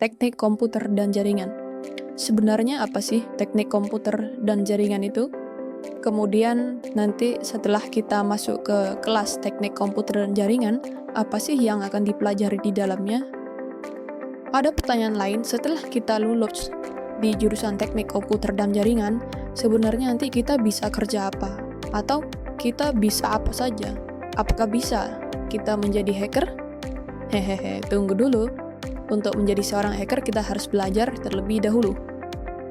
teknik komputer dan jaringan. Sebenarnya apa sih teknik komputer dan jaringan itu? Kemudian nanti setelah kita masuk ke kelas teknik komputer dan jaringan, apa sih yang akan dipelajari di dalamnya? Ada pertanyaan lain, setelah kita lulus di jurusan teknik komputer dan jaringan, sebenarnya nanti kita bisa kerja apa? Atau kita bisa apa saja? Apakah bisa kita menjadi hacker? Hehehe, tunggu dulu. Untuk menjadi seorang hacker kita harus belajar terlebih dahulu.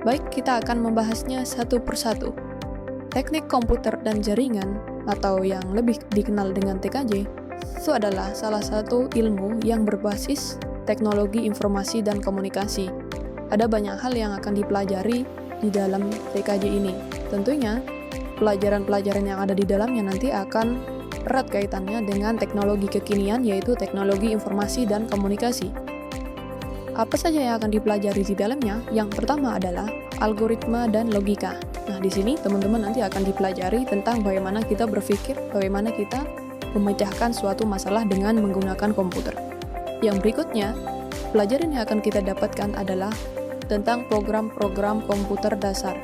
Baik, kita akan membahasnya satu persatu. Teknik komputer dan jaringan, atau yang lebih dikenal dengan TKJ, itu adalah salah satu ilmu yang berbasis teknologi informasi dan komunikasi. Ada banyak hal yang akan dipelajari di dalam TKJ ini. Tentunya, pelajaran-pelajaran yang ada di dalamnya nanti akan erat kaitannya dengan teknologi kekinian, yaitu teknologi informasi dan komunikasi. Apa saja yang akan dipelajari di dalamnya? Yang pertama adalah algoritma dan logika. Nah, di sini teman-teman nanti akan dipelajari tentang bagaimana kita berpikir, bagaimana kita memecahkan suatu masalah dengan menggunakan komputer. Yang berikutnya, pelajaran yang akan kita dapatkan adalah tentang program-program komputer dasar.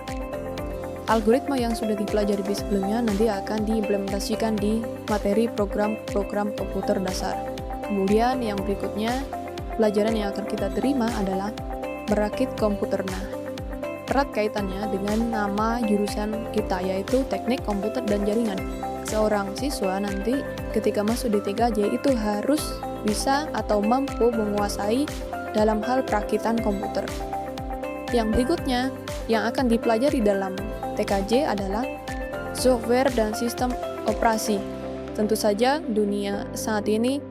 Algoritma yang sudah dipelajari di sebelumnya nanti akan diimplementasikan di materi program-program komputer dasar. Kemudian yang berikutnya, pelajaran yang akan kita terima adalah merakit komputer. Nah, erat kaitannya dengan nama jurusan kita, yaitu teknik komputer dan jaringan. Seorang siswa nanti ketika masuk di TKJ itu harus bisa atau mampu menguasai dalam hal perakitan komputer. Yang berikutnya yang akan dipelajari dalam TKJ adalah software dan sistem operasi. Tentu saja dunia saat ini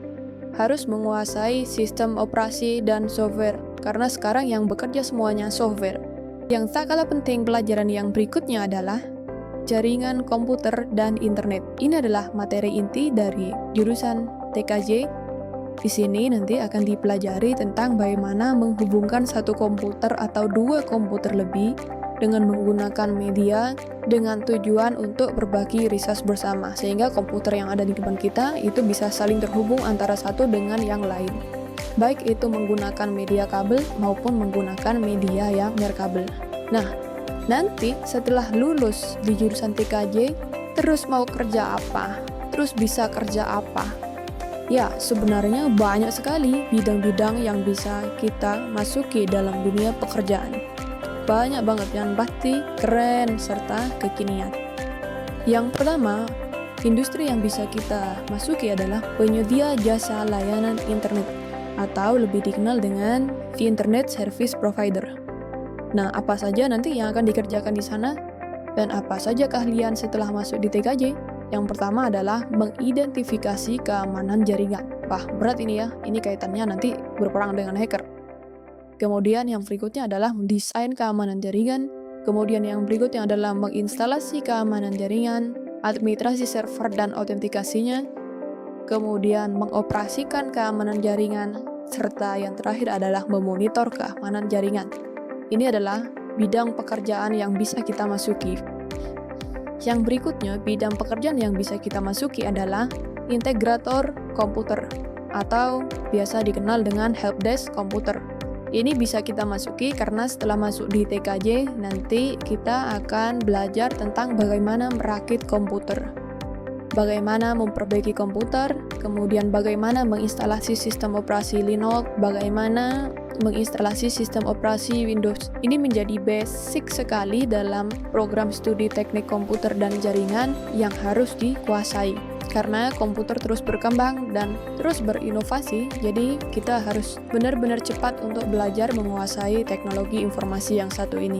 harus menguasai sistem operasi dan software, karena sekarang yang bekerja semuanya software. Yang tak kalah penting pelajaran yang berikutnya adalah jaringan komputer dan internet. Ini adalah materi inti dari jurusan TKJ. Di sini nanti akan dipelajari tentang bagaimana menghubungkan satu komputer atau dua komputer lebih dengan menggunakan media dengan tujuan untuk berbagi resource bersama, sehingga komputer yang ada di depan kita itu bisa saling terhubung antara satu dengan yang lain, baik itu menggunakan media kabel maupun menggunakan media yang nirkabel. Nah, nanti setelah lulus di jurusan TKJ, terus mau kerja apa? Terus bisa kerja apa? Ya, sebenarnya banyak sekali bidang-bidang yang bisa kita masuki dalam dunia pekerjaan. Banyak banget yang pasti keren serta kekinian. Yang pertama, industri yang bisa kita masuki adalah penyedia jasa layanan internet, atau lebih dikenal dengan Internet Service Provider. Nah, apa saja nanti yang akan dikerjakan di sana? Dan apa saja keahlian setelah masuk di TKJ? Yang pertama adalah mengidentifikasi keamanan jaringan. Wah, berat ini ya. Ini kaitannya nanti berperang dengan hacker. Kemudian yang berikutnya adalah mendesain keamanan jaringan. Kemudian yang berikutnya adalah menginstalasi keamanan jaringan, administrasi server dan autentikasinya. Kemudian mengoperasikan keamanan jaringan, serta yang terakhir adalah memonitor keamanan jaringan. Ini adalah bidang pekerjaan yang bisa kita masuki. Yang berikutnya, bidang pekerjaan yang bisa kita masuki adalah integrator komputer, atau biasa dikenal dengan helpdesk komputer. Ini bisa kita masuki karena setelah masuk di TKJ, nanti kita akan belajar tentang bagaimana merakit komputer, bagaimana memperbaiki komputer, kemudian bagaimana menginstalasi sistem operasi Linux, bagaimana menginstalasi sistem operasi Windows. Ini menjadi basic sekali dalam program studi teknik komputer dan jaringan yang harus dikuasai. Karena komputer terus berkembang dan terus berinovasi, jadi kita harus benar-benar cepat untuk belajar menguasai teknologi informasi yang satu ini.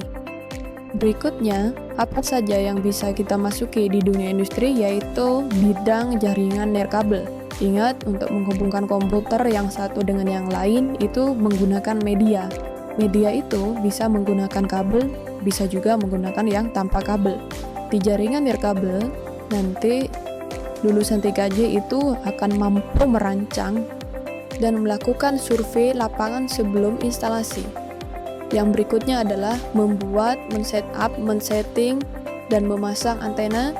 Berikutnya, apa saja yang bisa kita masuki di dunia industri, yaitu bidang jaringan nirkabel. Ingat, untuk menghubungkan komputer yang satu dengan yang lain itu menggunakan media. Media itu bisa menggunakan kabel, bisa juga menggunakan yang tanpa kabel. Di jaringan nirkabel, nanti lulusan TKJ itu akan mampu merancang dan melakukan survei lapangan sebelum instalasi. Yang berikutnya adalah membuat, men-setting, dan memasang antena.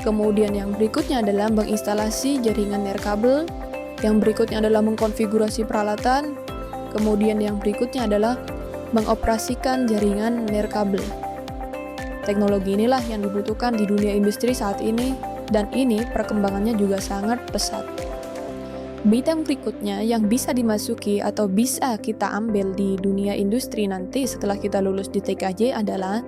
Kemudian yang berikutnya adalah menginstalasi jaringan nirkabel. Yang berikutnya adalah mengkonfigurasi peralatan. Kemudian yang berikutnya adalah mengoperasikan jaringan nirkabel. Teknologi inilah yang dibutuhkan di dunia industri saat ini, dan ini perkembangannya juga sangat pesat. Bidang berikutnya yang bisa dimasuki atau bisa kita ambil di dunia industri nanti setelah kita lulus di TKJ adalah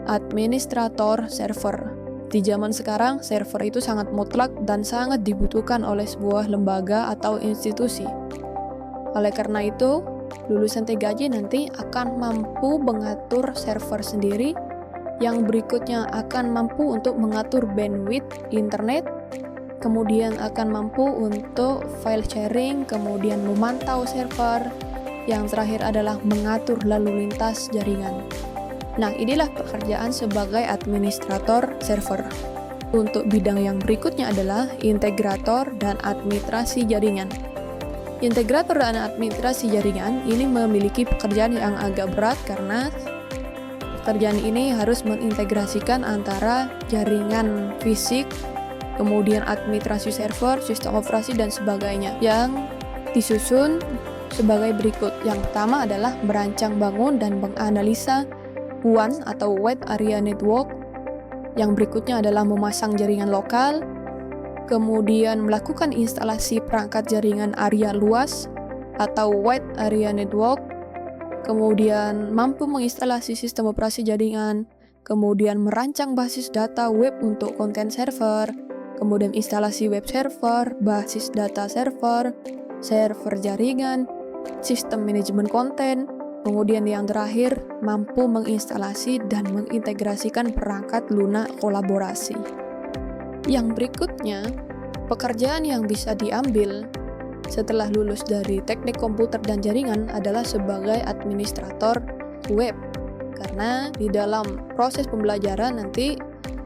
administrator server. Di zaman sekarang, server itu sangat mutlak dan sangat dibutuhkan oleh sebuah lembaga atau institusi. Oleh karena itu, lulusan TKJ nanti akan mampu mengatur server sendiri, yang berikutnya akan mampu untuk mengatur bandwidth internet, kemudian akan mampu untuk file sharing, kemudian memantau server, yang terakhir adalah mengatur lalu lintas jaringan. Nah, inilah pekerjaan sebagai administrator server. Untuk bidang yang berikutnya adalah integrator dan administrasi jaringan. Integrator dan administrasi jaringan ini memiliki pekerjaan yang agak berat karena pekerjaan ini harus mengintegrasikan antara jaringan fisik, kemudian administrasi server, sistem operasi, dan sebagainya yang disusun sebagai berikut. Yang pertama adalah merancang, bangun, dan menganalisa WAN atau Wide Area Network. Yang berikutnya adalah memasang jaringan lokal, kemudian melakukan instalasi perangkat jaringan area luas atau Wide Area Network, kemudian mampu menginstalasi sistem operasi jaringan, kemudian merancang basis data web untuk konten server, kemudian instalasi web server, basis data server, server jaringan, sistem manajemen konten, kemudian yang terakhir mampu menginstalasi dan mengintegrasikan perangkat lunak kolaborasi. Yang berikutnya, pekerjaan yang bisa diambil setelah lulus dari teknik komputer dan jaringan adalah sebagai administrator web. Karena di dalam proses pembelajaran nanti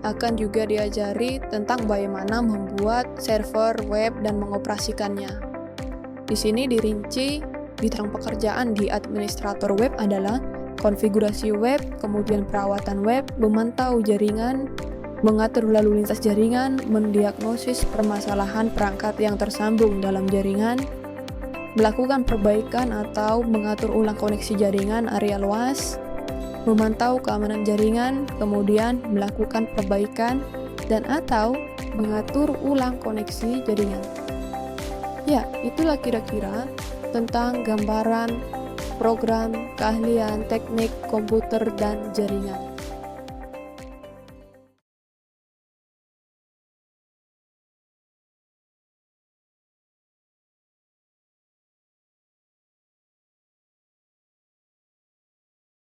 akan juga diajari tentang bagaimana membuat server web dan mengoperasikannya. Di sini dirinci bidang pekerjaan di administrator web adalah konfigurasi web, kemudian perawatan web, memantau jaringan, mengatur lalu lintas jaringan, mendiagnosis permasalahan perangkat yang tersambung dalam jaringan, melakukan perbaikan atau mengatur ulang koneksi jaringan area luas, memantau keamanan jaringan, kemudian melakukan perbaikan dan atau mengatur ulang koneksi jaringan. Ya, itulah kira-kira tentang gambaran program keahlian teknik komputer dan jaringan.